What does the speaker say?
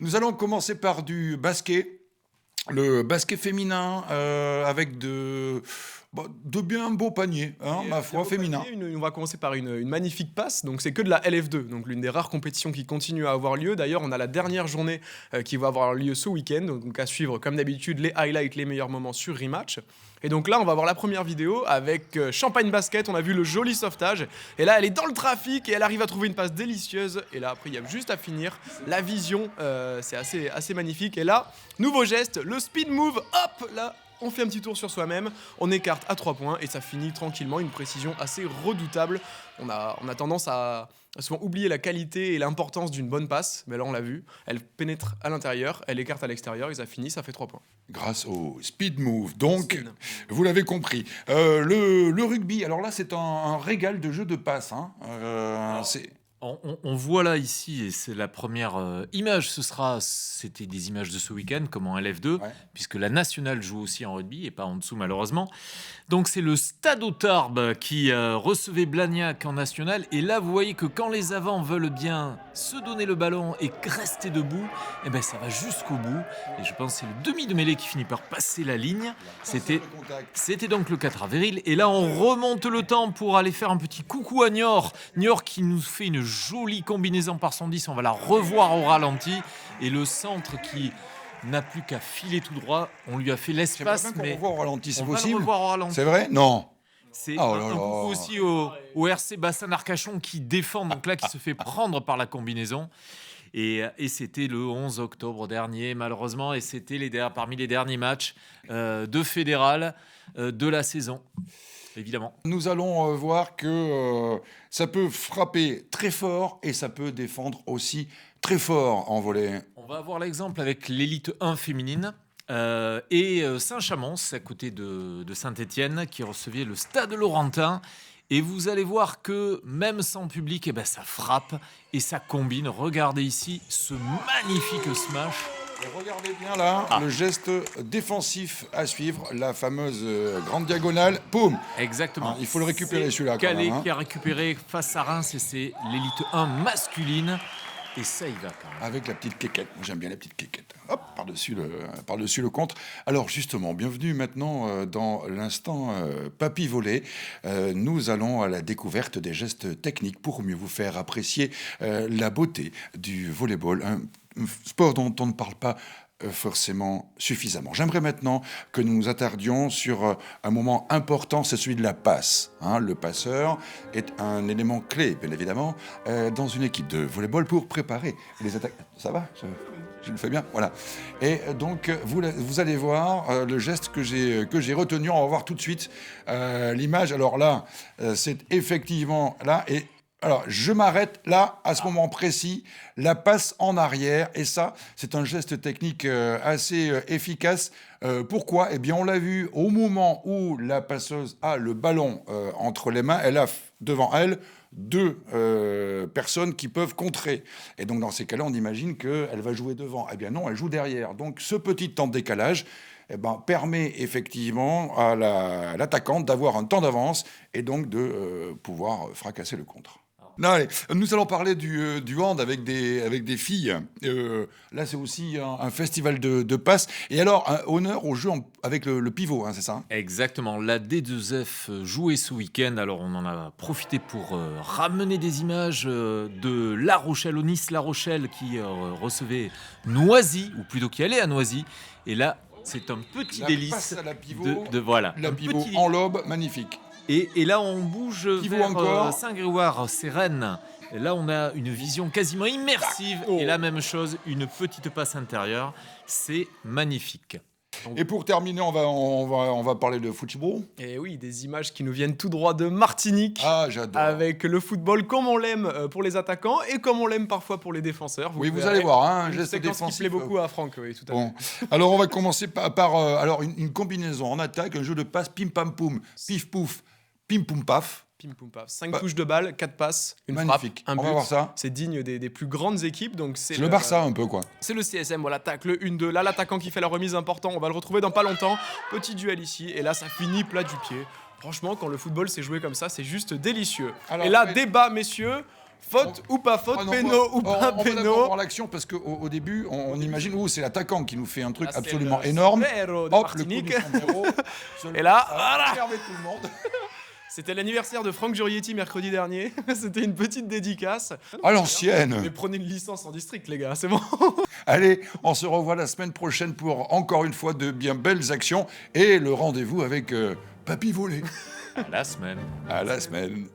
Nous allons commencer par du basket. Le basket féminin avec de bien beaux paniers, hein, ma foi, féminin. On va commencer par une magnifique passe. Donc c'est que de la LF2, donc l'une des rares compétitions qui continue à avoir lieu. D'ailleurs, on a la dernière journée qui va avoir lieu ce week-end. Donc à suivre, comme d'habitude, les highlights, les meilleurs moments sur Rematch. Et donc là, on va voir la première vidéo avec Champagne Basket. On a vu le joli sauvetage. Et là, elle est dans le trafic et elle arrive à trouver une passe délicieuse. Et là, après, il y a juste à finir. La vision, c'est assez magnifique. Et là, nouveau geste, le speed move. Hop, là, on fait un petit tour sur soi-même. On écarte à 3 points et ça finit tranquillement. Une précision assez redoutable. On a tendance à souvent oublier la qualité et l'importance d'une bonne passe. Mais là, on l'a vu. Elle pénètre à l'intérieur, elle écarte à l'extérieur et ça finit, ça fait 3 points. Grâce au speed move. Donc, vous l'avez compris. Le rugby, alors là, c'est un régal de jeu de passe. Hein. On voit là ici, et c'est la première image, c'était des images de ce week-end, comme en LF2, puisque la nationale joue aussi en rugby, et pas en dessous malheureusement. Donc c'est le Stade aux Tarbes qui recevait Blagnac en nationale, et là vous voyez que quand les avants veulent bien se donner le ballon et rester debout, eh ben ça va jusqu'au bout, et je pense que c'est le demi de mêlée qui finit par passer la ligne. C'était donc le 4 avril, et là on remonte le temps pour aller faire un petit coucou à Niort. Niort qui nous fait une jolie combinaison par son 10, on va la revoir au ralenti, et le centre qui n'a plus qu'à filer tout droit, on lui a fait l'espace, mais on revoit au ralenti, c'est on va possible. le revoir au ralenti. C'est vrai? Non. C'est un coucou aussi au RC Bassin d'Arcachon qui défend, donc là qui se fait prendre par la combinaison. Et c'était le 11 octobre dernier, malheureusement, et c'était parmi les derniers matchs de fédéral de la saison. Évidemment. Nous allons voir que ça peut frapper très fort et ça peut défendre aussi très fort en volée. On va avoir l'exemple avec l'élite 1 féminine et Saint-Chamond, à côté de Saint-Étienne, qui recevait le Stade Laurentin. Et vous allez voir que même sans public, ça frappe et ça combine. Regardez ici ce magnifique smash. Et regardez bien là, le geste défensif à suivre, la fameuse grande diagonale, boum. Exactement. Il faut le récupérer celui-là. Calais quand même, qui a récupéré face à Reims et c'est l'élite 1 masculine. Et ça, il va quand même. Avec la petite quéquette. Moi, j'aime bien la petite quéquette. Hop, par-dessus le contre. Alors, justement, bienvenue maintenant dans l'instant Papy Volé. Nous allons à la découverte des gestes techniques pour mieux vous faire apprécier la beauté du volleyball. Un sport dont on ne parle pas forcément suffisamment. J'aimerais maintenant que nous nous attardions sur un moment important, c'est celui de la passe. Hein, le passeur est un élément clé, bien évidemment, dans une équipe de volleyball pour préparer les attaques. Ça va ? Je le fais bien, voilà. Et donc, vous allez voir le geste que j'ai retenu. On va voir tout de suite l'image. Alors là, c'est effectivement là et alors, je m'arrête là, à ce moment précis, la passe en arrière. Et ça, c'est un geste technique assez efficace. Pourquoi ? Eh bien, on l'a vu au moment où la passeuse a le ballon entre les mains, elle a devant elle deux personnes qui peuvent contrer. Et donc, dans ces cas-là, on imagine qu'elle va jouer devant. Eh bien non, elle joue derrière. Donc, ce petit temps de décalage permet effectivement à l'attaquante d'avoir un temps d'avance et donc de pouvoir fracasser le contre. Non, allez, nous allons parler du hand avec des filles. Là, c'est aussi un festival de passes. Et alors, un honneur au jeu avec le pivot, hein, c'est ça ? Exactement. La D2F jouait ce week-end. Alors, on en a profité pour ramener des images de La Rochelle, au Nice La Rochelle, qui recevait Noisy, ou plutôt qui allait à Noisy. Et là, c'est un petit délice. Passe à la pivot, voilà. La pivot en lobe, magnifique. Et là, on bouge vers Saint-Grégoire, c'est Rennes. Et là, on a une vision quasiment immersive. Et la même chose, une petite passe intérieure. C'est magnifique. Et pour terminer, on va parler de football. Et oui, des images qui nous viennent tout droit de Martinique. Ah, j'adore. Avec le football comme on l'aime pour les attaquants et comme on l'aime parfois pour les défenseurs. Vous allez voir, un geste défensif qui plaît beaucoup à Franck. Oui, tout à fait. Alors, on va commencer par alors une combinaison en attaque, un jeu de passe pim-pam-poum, pif-pouf, pim-poum-paf. Pim poum paf. 5 touches de balle, 4 passes, une magnifique. frappe, un but. On va voir ça. C'est digne des plus grandes équipes. Donc c'est le Barça un peu, quoi. C'est le CSM, voilà, tac, le 1-2. Là, l'attaquant qui fait la remise important, on va le retrouver dans pas longtemps. Petit duel ici, et là, ça finit plat du pied. Franchement, quand le football s'est joué comme ça, c'est juste délicieux. Alors, et là, débat, messieurs. Faute ou pas faute, Ah non, péno ou pas on va d'abord péno. voir l'action parce qu'au début, on imagine, c'est l'attaquant qui nous fait un truc Là, c'est absolument le énorme. sombrero de Hop, le coup Martinique. du sombrero. Et là, ça va voilà. énerver tout le monde. C'était l'anniversaire de Franck Giorietti mercredi dernier. C'était une petite dédicace. À l'ancienne. Mais prenez une licence en district, les gars, c'est bon. Allez, on se revoit la semaine prochaine pour encore une fois de bien belles actions et le rendez-vous avec Papy Volé. À la semaine. À la semaine.